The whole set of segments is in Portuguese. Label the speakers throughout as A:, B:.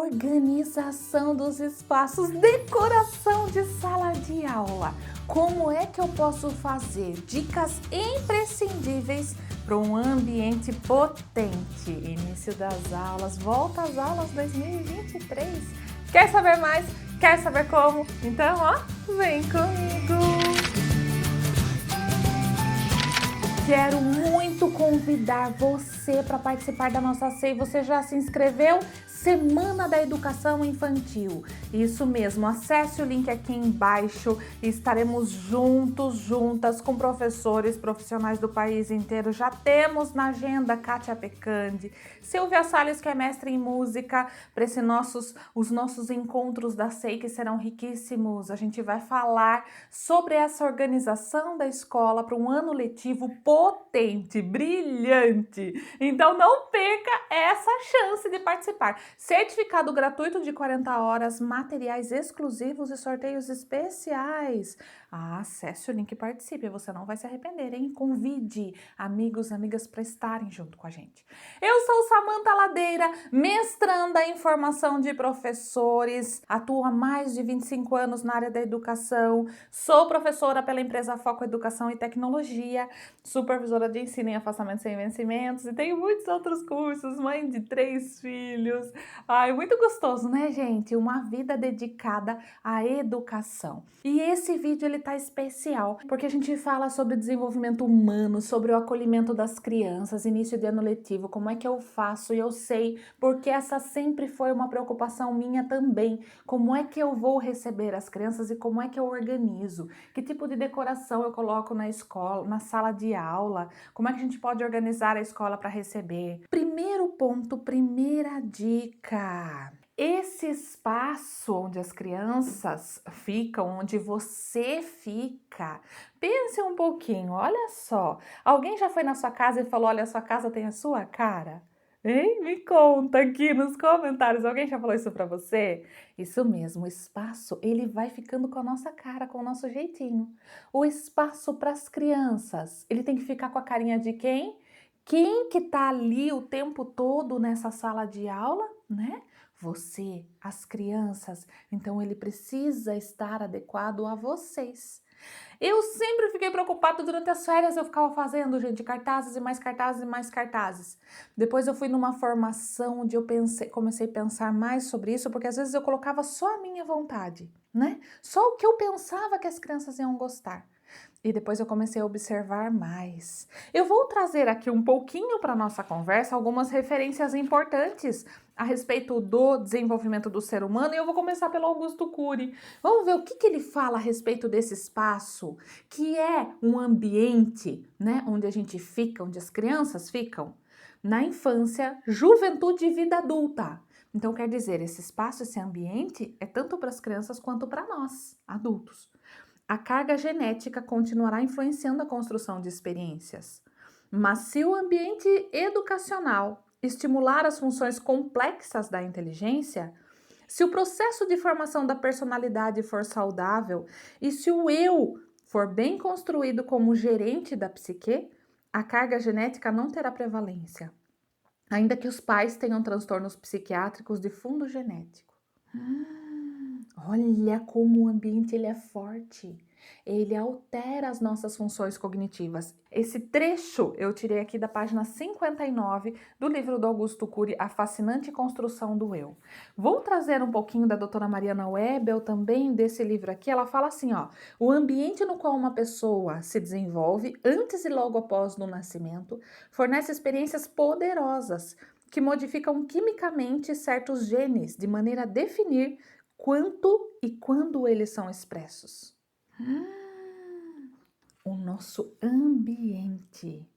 A: Organização dos espaços, decoração de sala de aula. Como é que eu posso fazer? Dicas imprescindíveis para um ambiente potente. Início das aulas, volta às aulas 2023. Quer saber mais? Quer saber como? Então, vem comigo! Quero muito convidar você para participar da nossa CEI. Você já se inscreveu? Semana da Educação Infantil. Isso mesmo, acesse o link aqui embaixo e estaremos juntas com professores, profissionais do país inteiro. Já temos na agenda Kátia Pecandi, Silvia Salles, que é mestre em música, para os nossos encontros da CEI, que serão riquíssimos. A gente vai falar sobre essa organização da escola para um ano letivo potente, brilhante. Então não perca essa chance de participar. Certificado gratuito de 40 horas, materiais exclusivos e sorteios especiais. Acesse o link e participe, você não vai se arrepender, hein? Convide amigos, amigas para estarem junto com a gente. Eu sou Samantha Ladeira, mestranda em formação de professores, atuo há mais de 25 anos na área da educação, sou professora pela empresa Foco Educação e Tecnologia, supervisora de ensino em afastamento sem vencimentos e tenho muitos outros cursos, mãe de 3 filhos. Ai, muito gostoso, né, gente? Uma vida dedicada à educação. E esse vídeo ele tá especial, porque a gente fala sobre desenvolvimento humano, sobre o acolhimento das crianças, início de ano letivo, como é que eu faço, e eu sei, porque essa sempre foi uma preocupação minha também, como é que eu vou receber as crianças e como é que eu organizo, que tipo de decoração eu coloco na escola, na sala de aula, como é que a gente pode organizar a escola para receber. Primeiro ponto, primeira dica. Esse espaço onde as crianças ficam, onde você fica, pense um pouquinho, olha só. Alguém já foi na sua casa e falou, olha, a sua casa tem a sua cara? Hein? Me conta aqui nos comentários, alguém já falou isso pra você? Isso mesmo, o espaço, ele vai ficando com a nossa cara, com o nosso jeitinho. O espaço para as crianças, ele tem que ficar com a carinha de quem? Quem que tá ali o tempo todo nessa sala de aula, né? Você, as crianças, então ele precisa estar adequado a vocês. Eu sempre fiquei preocupada durante as férias, eu ficava fazendo, gente, cartazes e mais cartazes e mais cartazes. Depois eu fui numa formação onde eu comecei a pensar mais sobre isso, porque às vezes eu colocava só a minha vontade, né? Só o que eu pensava que as crianças iam gostar. E depois eu comecei a observar mais. Eu vou trazer aqui um pouquinho para a nossa conversa algumas referências importantes a respeito do desenvolvimento do ser humano e eu vou começar pelo Augusto Cury. Vamos ver o que ele fala a respeito desse espaço, que é um ambiente, né, onde a gente fica, onde as crianças ficam, na infância, juventude e vida adulta. Então, quer dizer, esse espaço, esse ambiente é tanto para as crianças quanto para nós, adultos. A carga genética continuará influenciando a construção de experiências. Mas se o ambiente educacional estimular as funções complexas da inteligência, se o processo de formação da personalidade for saudável e se o eu for bem construído como gerente da psique, a carga genética não terá prevalência, ainda que os pais tenham transtornos psiquiátricos de fundo genético. Olha como o ambiente ele é forte. Ele altera as nossas funções cognitivas. Esse trecho eu tirei aqui da página 59 do livro do Augusto Cury, A Fascinante Construção do Eu. Vou trazer um pouquinho da doutora Mariana Webel também desse livro aqui. Ela fala assim, o ambiente no qual uma pessoa se desenvolve antes e logo após o nascimento fornece experiências poderosas que modificam quimicamente certos genes de maneira a definir quanto e quando eles são expressos. O nosso ambiente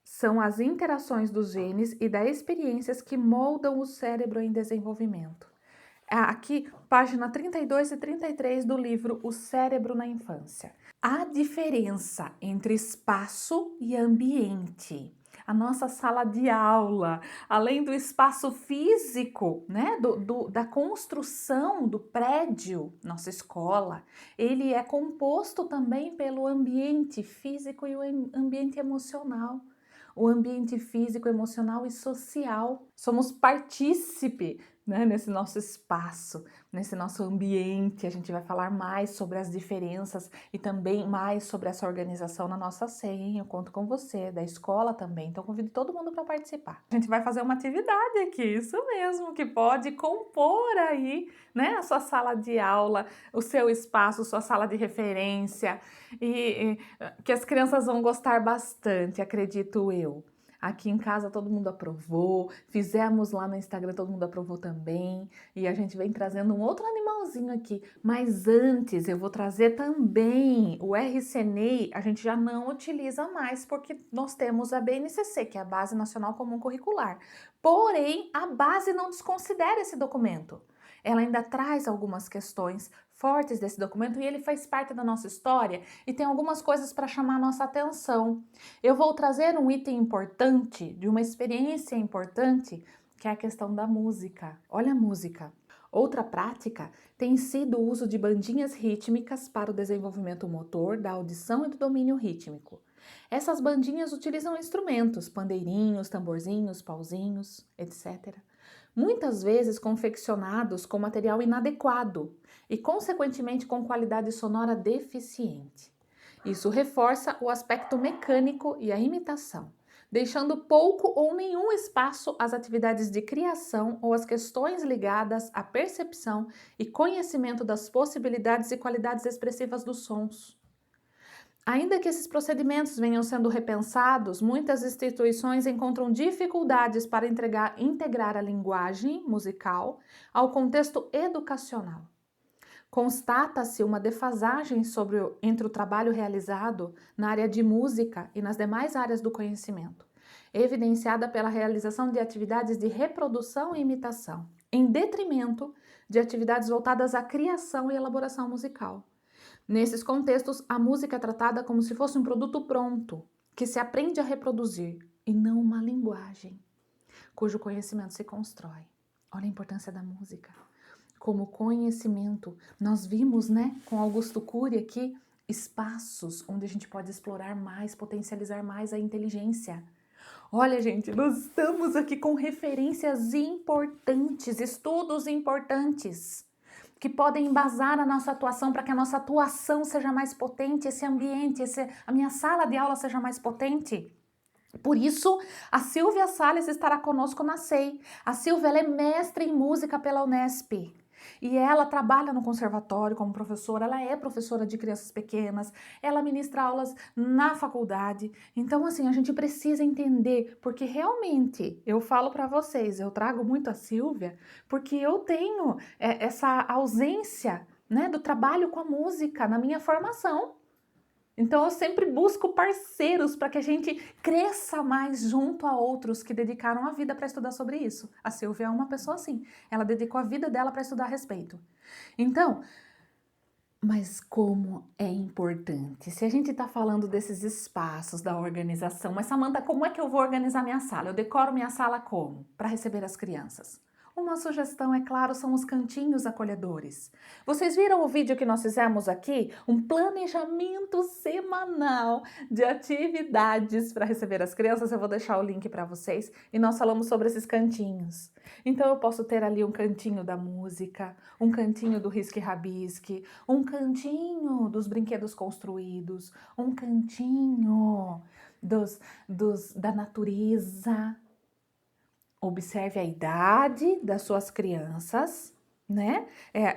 A: são as interações dos genes e das experiências que moldam o cérebro em desenvolvimento. Aqui, página 32 e 33 do livro O Cérebro na Infância. A diferença entre espaço e ambiente. A nossa sala de aula, além do espaço físico, né, da construção do prédio, nossa escola, ele é composto também pelo ambiente físico e o ambiente emocional. O ambiente físico, emocional e social. Somos partícipe né, nesse nosso espaço, nesse nosso ambiente. A gente vai falar mais sobre as diferenças e também mais sobre essa organização na nossa ceia, hein? Eu conto com você, da escola também, então convido todo mundo para participar. A gente vai fazer uma atividade aqui, isso mesmo, que pode compor aí, né, a sua sala de aula, o seu espaço, sua sala de referência, e que as crianças vão gostar bastante, acredito eu. Aqui em casa todo mundo aprovou, fizemos lá no Instagram, todo mundo aprovou também, e a gente vem trazendo um outro animalzinho aqui. Mas antes eu vou trazer também o RCNEI, a gente já não utiliza mais porque nós temos a BNCC, que é a Base Nacional Comum Curricular. Porém, a base não desconsidera esse documento. Ela ainda traz algumas questões fortes desse documento e ele faz parte da nossa história e tem algumas coisas para chamar a nossa atenção. Eu vou trazer um item importante, de uma experiência importante, que é a questão da música. Olha a música. Outra prática tem sido o uso de bandinhas rítmicas para o desenvolvimento motor, da audição e do domínio rítmico. Essas bandinhas utilizam instrumentos, pandeirinhos, tamborzinhos, pauzinhos, etc. Muitas vezes confeccionados com material inadequado e, consequentemente, com qualidade sonora deficiente. Isso reforça o aspecto mecânico e a imitação, deixando pouco ou nenhum espaço às atividades de criação ou às questões ligadas à percepção e conhecimento das possibilidades e qualidades expressivas dos sons. Ainda que esses procedimentos venham sendo repensados, muitas instituições encontram dificuldades para integrar a linguagem musical ao contexto educacional. Constata-se uma defasagem entre o trabalho realizado na área de música e nas demais áreas do conhecimento, evidenciada pela realização de atividades de reprodução e imitação, em detrimento de atividades voltadas à criação e elaboração musical. Nesses contextos, a música é tratada como se fosse um produto pronto, que se aprende a reproduzir, e não uma linguagem, cujo conhecimento se constrói. Olha a importância da música. Como conhecimento, nós vimos, né, com Augusto Cury aqui, espaços onde a gente pode explorar mais, potencializar mais a inteligência. Olha, gente, nós estamos aqui com referências importantes, estudos importantes, que podem embasar a nossa atuação para que a nossa atuação seja mais potente, esse ambiente, a minha sala de aula seja mais potente. Por isso, a Silvia Salles estará conosco na SEI. A Silvia ela é mestre em música pela Unesp. E ela trabalha no conservatório como professora, ela é professora de crianças pequenas, ela ministra aulas na faculdade. Então, assim, a gente precisa entender, porque realmente, eu falo para vocês, eu trago muito a Silvia, porque eu tenho essa ausência, né, do trabalho com a música na minha formação. Então eu sempre busco parceiros para que a gente cresça mais junto a outros que dedicaram a vida para estudar sobre isso. A Silvia é uma pessoa assim, ela dedicou a vida dela para estudar a respeito. Então, mas como é importante, se a gente está falando desses espaços da organização, mas Samanta, como é que eu vou organizar minha sala? Eu decoro minha sala como? Para receber as crianças. Uma sugestão, é claro, são os cantinhos acolhedores. Vocês viram o vídeo que nós fizemos aqui? Um planejamento semanal de atividades para receber as crianças. Eu vou deixar o link para vocês e nós falamos sobre esses cantinhos. Então eu posso ter ali um cantinho da música, um cantinho do risque-rabisque, um cantinho dos brinquedos construídos, um cantinho da natureza. Observe a idade das suas crianças, né?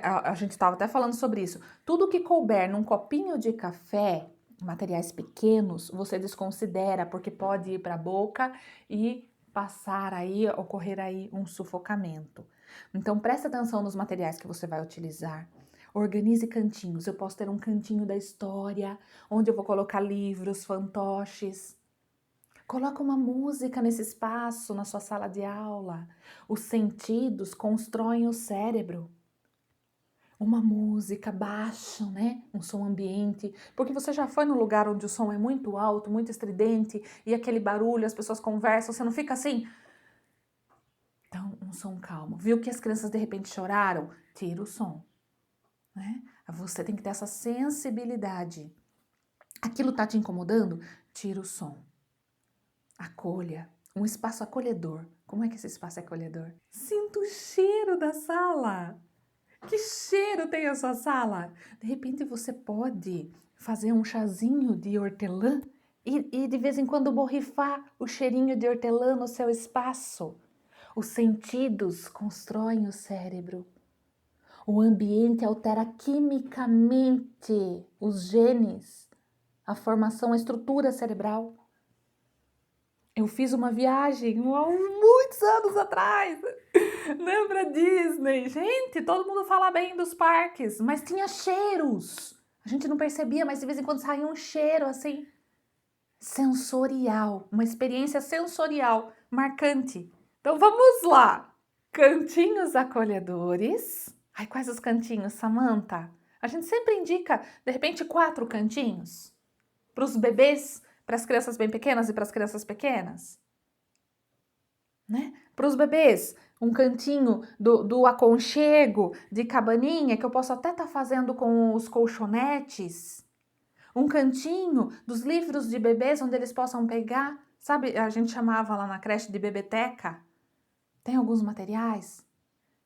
A: A gente estava até falando sobre isso. Tudo que couber num copinho de café, materiais pequenos, você desconsidera, porque pode ir para a boca e passar aí, ocorrer aí um sufocamento. Então, preste atenção nos materiais que você vai utilizar. Organize cantinhos. Eu posso ter um cantinho da história, onde eu vou colocar livros, fantoches. Coloca uma música nesse espaço, na sua sala de aula. Os sentidos constroem o cérebro. Uma música baixa, né? Um som ambiente. Porque você já foi num lugar onde o som é muito alto, muito estridente, e aquele barulho, as pessoas conversam, você não fica assim? Então, um som calmo. Viu que as crianças de repente choraram? Tira o som, né? Você tem que ter essa sensibilidade. Aquilo tá te incomodando? Tira o som. Acolha. Um espaço acolhedor. Como é que esse espaço é acolhedor? Sinta o cheiro da sala. Que cheiro tem a sua sala? De repente você pode fazer um chazinho de hortelã e de vez em quando borrifar o cheirinho de hortelã no seu espaço. Os sentidos constroem o cérebro. O ambiente altera quimicamente os genes, a formação, a estrutura cerebral. Eu fiz uma viagem há muitos anos atrás, lembra Disney? Gente, todo mundo fala bem dos parques, mas tinha cheiros. A gente não percebia, mas de vez em quando saía um cheiro assim, sensorial, uma experiência sensorial marcante. Então vamos lá, cantinhos acolhedores. Ai, quais os cantinhos, Samantha? A gente sempre indica, de repente, 4 cantinhos para os bebês, para as crianças bem pequenas e para as crianças pequenas, né? Para os bebês, um cantinho do aconchego, de cabaninha, que eu posso até estar fazendo com os colchonetes. Um cantinho dos livros de bebês, onde eles possam pegar, sabe, a gente chamava lá na creche de bebeteca. Tem alguns materiais,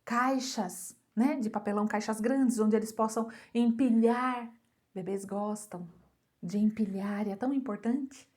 A: caixas, né, de papelão, caixas grandes, onde eles possam empilhar. Bebês gostam de empilhar, é tão importante.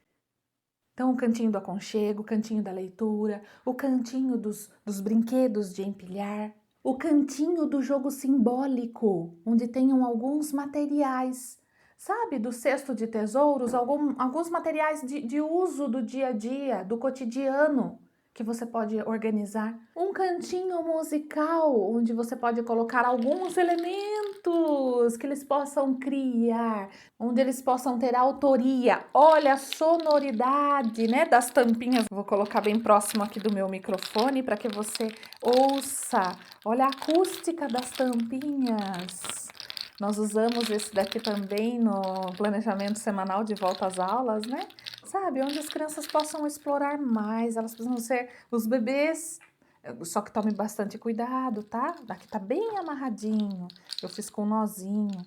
A: Então, o cantinho do aconchego, o cantinho da leitura, o cantinho dos brinquedos de empilhar, o cantinho do jogo simbólico, onde tenham alguns materiais, sabe, do cesto de tesouros, alguns materiais de uso do dia a dia, do cotidiano, que você pode organizar. Um cantinho musical, onde você pode colocar alguns elementos que eles possam criar, onde eles possam ter autoria. Olha a sonoridade, né, das tampinhas. Vou colocar bem próximo aqui do meu microfone para que você ouça. Olha a acústica das tampinhas. Nós usamos esse daqui também no planejamento semanal de volta às aulas, né? Sabe, onde as crianças possam explorar mais, elas precisam ser os bebês, só que tome bastante cuidado, tá? Daqui tá bem amarradinho, eu fiz com um nozinho.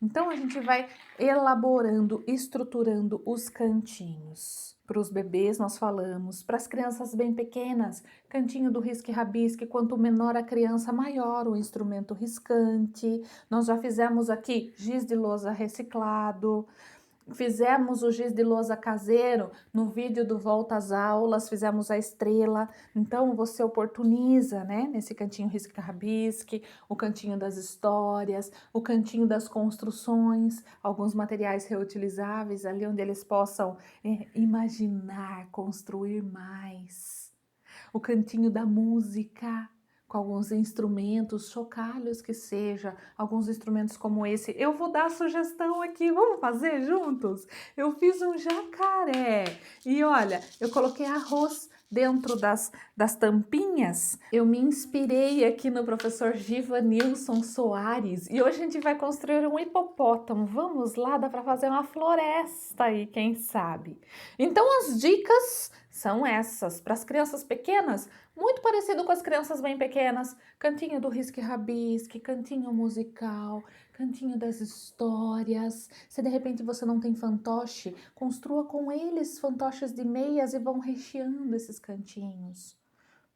A: Então, a gente vai elaborando, estruturando os cantinhos. Para os bebês, nós falamos. Para as crianças bem pequenas, cantinho do risque-rabisque. Quanto menor a criança, maior o instrumento riscante. Nós já fizemos aqui giz de lousa reciclado. Fizemos o giz de lousa caseiro no vídeo do Volta às Aulas, fizemos a estrela. Então, você oportuniza, né? Nesse cantinho risca-rabisque, o cantinho das histórias, o cantinho das construções, alguns materiais reutilizáveis ali onde eles possam imaginar, construir mais. O cantinho da música, com alguns instrumentos, chocalhos que seja, alguns instrumentos como esse. Eu vou dar a sugestão aqui, vamos fazer juntos? Eu fiz um jacaré e olha, eu coloquei arroz dentro das tampinhas. Eu me inspirei aqui no professor Givanilson Soares e hoje a gente vai construir um hipopótamo. Vamos lá, dá para fazer uma floresta aí, quem sabe? Então as dicas são essas. Para as crianças pequenas, muito parecido com as crianças bem pequenas, cantinho do risque-rabisque, cantinho musical, cantinho das histórias. Se de repente você não tem fantoche, construa com eles fantoches de meias e vão recheando esses cantinhos.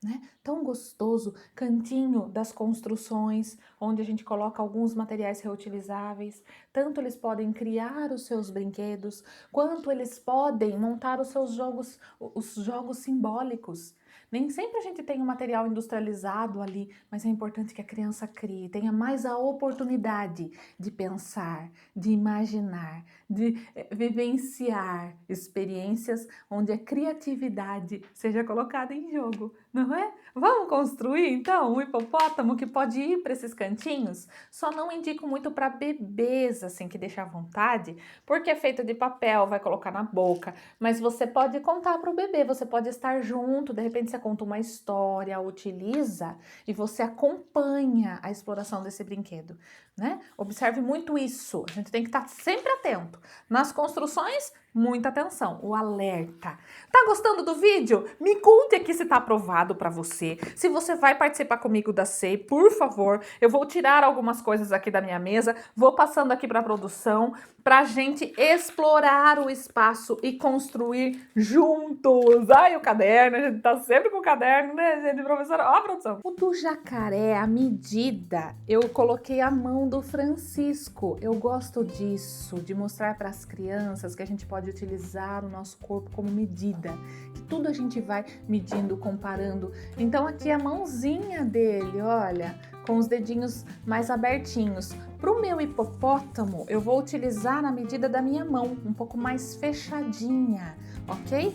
A: Né? Tão gostoso, cantinho das construções, onde a gente coloca alguns materiais reutilizáveis. Tanto eles podem criar os seus brinquedos, quanto eles podem montar os jogos simbólicos. Nem sempre a gente tem um material industrializado ali, mas é importante que a criança crie, tenha mais a oportunidade de pensar, de imaginar, de vivenciar experiências onde a criatividade seja colocada em jogo, não é? Vamos construir então um hipopótamo que pode ir para esses cantinhos? Só não indico muito para bebês, assim, que deixa à vontade, porque é feito de papel, vai colocar na boca, mas você pode contar para o bebê, você pode estar junto, de repente você conta uma história, utiliza e você acompanha a exploração desse brinquedo, né? Observe muito isso, a gente tem que estar sempre atento. Nas construções, muita atenção, o alerta. Tá gostando do vídeo? Me conte aqui se tá aprovado. aprovado para você. Se você vai participar comigo da SEI, por favor, eu vou tirar algumas coisas aqui da minha mesa, vou passando aqui para a produção, para a gente explorar o espaço e construir juntos. Ai, o caderno, a gente tá sempre com o caderno, né, gente, professora? Ó a produção. O do jacaré, a medida, eu coloquei a mão do Francisco. Eu gosto disso, de mostrar para as crianças que a gente pode utilizar o nosso corpo como medida. Que tudo a gente vai medindo, comparando. Então aqui a mãozinha dele, olha, com os dedinhos mais abertinhos. Para o meu hipopótamo, eu vou utilizar a medida da minha mão, um pouco mais fechadinha, ok?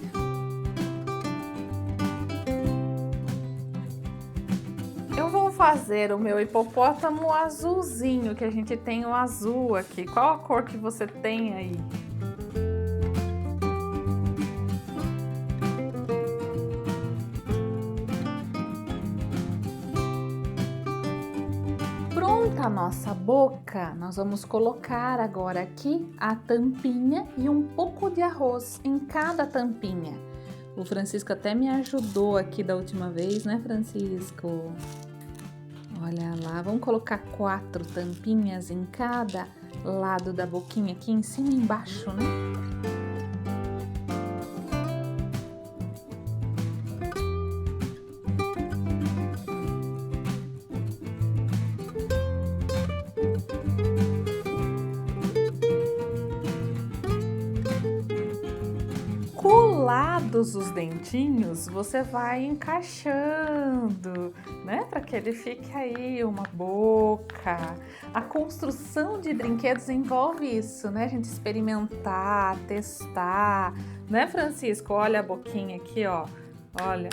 A: Eu vou fazer o meu hipopótamo azulzinho, que a gente tem o azul aqui. Qual a cor que você tem aí? Pronta a nossa boca, nós vamos colocar agora aqui a tampinha e um pouco de arroz em cada tampinha. O Francisco até me ajudou aqui da última vez, né, Francisco? Olha lá, vamos colocar 4 tampinhas em cada lado da boquinha, aqui em cima e embaixo, né? Colados os dentinhos, você vai encaixando, né? Para que ele fique aí uma boca. A construção de brinquedos envolve isso, né? A gente experimentar, testar, né, Francisco? Olha a boquinha aqui, ó. Olha.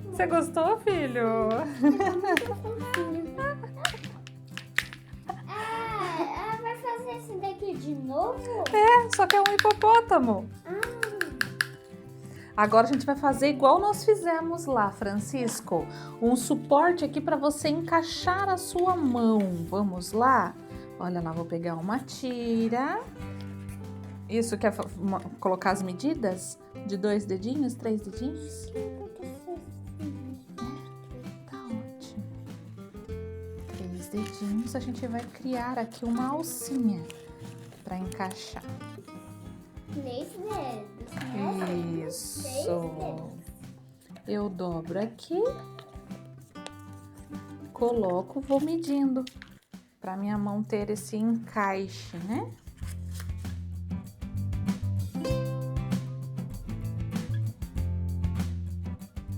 A: Você gostou, filho?
B: Vai fazer esse daqui de novo?
A: É, só que é um hipopótamo. Agora a gente vai fazer igual nós fizemos lá, Francisco. Um suporte aqui para você encaixar a sua mão. Vamos lá? Olha lá, vou pegar uma tira. Isso, quer colocar as medidas? De 2 dedinhos, 3 dedinhos? Tá ótimo. 3 dedinhos, a gente vai criar aqui uma alcinha para encaixar.
B: 3 dedos, né?
A: Isso.
B: 3 dedos.
A: Eu dobro aqui, coloco, vou medindo para minha mão ter esse encaixe, né?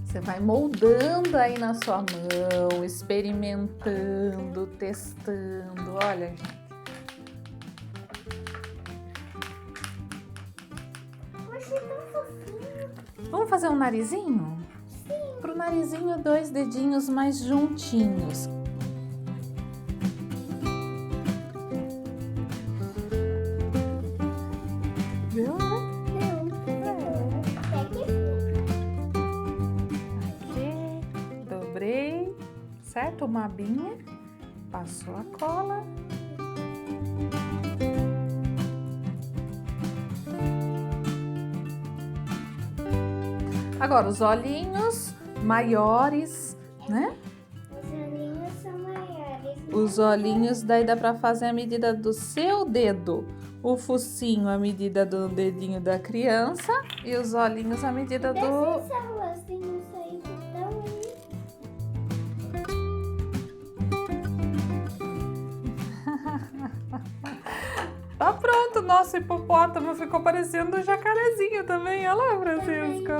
A: Você vai moldando aí na sua mão, experimentando, testando. Olha, gente.
B: Achei tão fofinho.
A: Vamos fazer um narizinho?
B: Sim.
A: Pro narizinho, 2 dedinhos mais juntinhos. Viu? Aqui, dobrei, certo? Uma abinha, passou a cola. Agora, os olhinhos maiores, né?
B: Os olhinhos são maiores.
A: Os olhinhos, daí dá pra fazer a medida do seu dedo. O focinho, a medida do dedinho da criança. E os olhinhos, a medida do...
B: Desses arrozinhos aí que estão aí.
A: Tá pronto, nosso hipopótamo ficou parecendo um jacarezinho também. Olha lá, Francisco.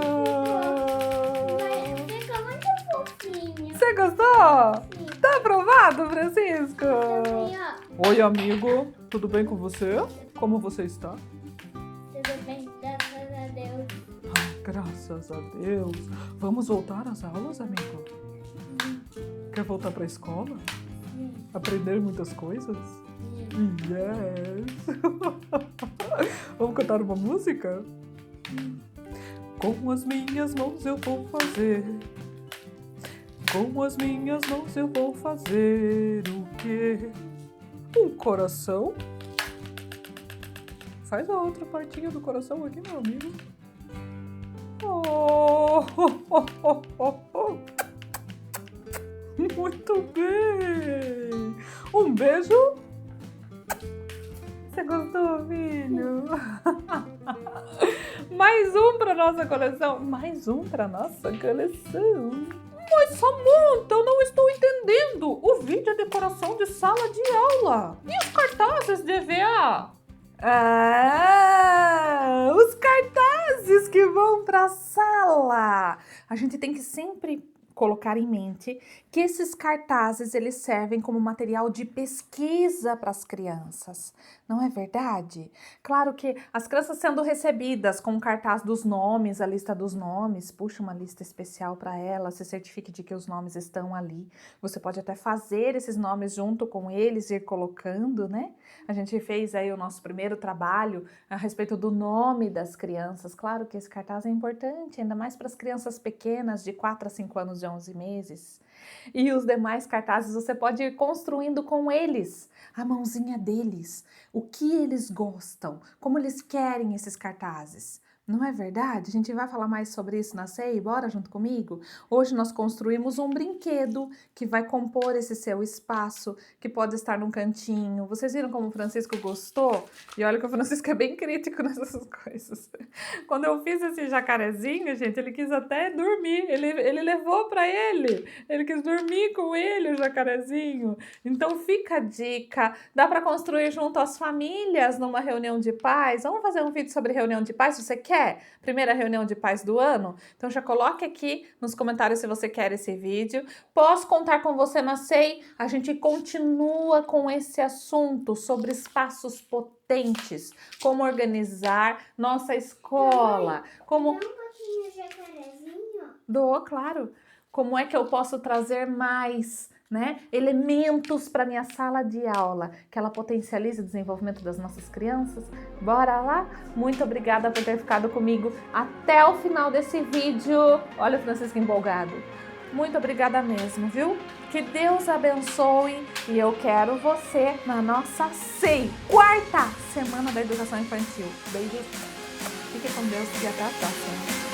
B: Ficou muito fofinho.
A: Você gostou?
B: Sim.
A: Tá aprovado, Francisco?
B: Também, ó.
A: Oi, amigo. Tudo bem com você? Como você está?
B: Tudo bem, graças a Deus.
A: Graças a Deus. Vamos voltar às aulas, amigo? Quer voltar pra escola?
B: Sim.
A: Aprender muitas coisas?
B: Sim.
A: Yes! Vamos cantar uma música? Com as minhas mãos eu vou fazer. Com as minhas mãos eu vou fazer o quê? Um coração. Faz a outra partinha do coração aqui, meu amigo. Oh, muito bem! Um beijo! Você gostou, filho? Mais um para nossa coleção! Mais um para nossa coleção! Mas Samantha, eu não estou entendendo! O vídeo é decoração de sala de aula! E os cartazes de EVA? Ah, os cartazes que vão para a sala! A gente tem que sempre colocar em mente que esses cartazes eles servem como material de pesquisa para as crianças, não é verdade? Claro que as crianças sendo recebidas com o cartaz dos nomes, a lista dos nomes, puxa uma lista especial para elas, se certifique de que os nomes estão ali. Você pode até fazer esses nomes junto com eles, ir colocando, né? A gente fez aí o nosso primeiro trabalho a respeito do nome das crianças. Claro que esse cartaz é importante, ainda mais para as crianças pequenas de 4 a 5 anos e 11 meses. E os demais cartazes você pode ir construindo com eles, a mãozinha deles, o que eles gostam, como eles querem esses cartazes. Não é verdade? A gente vai falar mais sobre isso na CEI? Bora junto comigo? Hoje nós construímos um brinquedo que vai compor esse seu espaço, que pode estar num cantinho. Vocês viram como o Francisco gostou? E olha que o Francisco é bem crítico nessas coisas. Quando eu fiz esse jacarezinho, gente, ele quis até dormir. Ele levou para ele. Ele quis dormir com ele, o jacarezinho. Então fica a dica. Dá para construir junto às famílias numa reunião de pais. Vamos fazer um vídeo sobre reunião de pais, se você quer? Primeira reunião de pais do ano? Então já coloque aqui nos comentários se você quer esse vídeo. Posso contar com você na CEI? A gente continua com esse assunto sobre espaços potentes, como organizar nossa escola, como...
B: Dá um pouquinho de jacarezinho?
A: Dou, claro. Como é que eu posso trazer mais, né, elementos para minha sala de aula, que ela potencialize o desenvolvimento das nossas crianças? Bora lá? Muito obrigada por ter ficado comigo até o final desse vídeo. Olha o Francisco empolgado. Muito obrigada mesmo, viu? Que Deus abençoe e eu quero você na nossa CEI, quarta semana da educação infantil. Beijos, fique com Deus e até a próxima.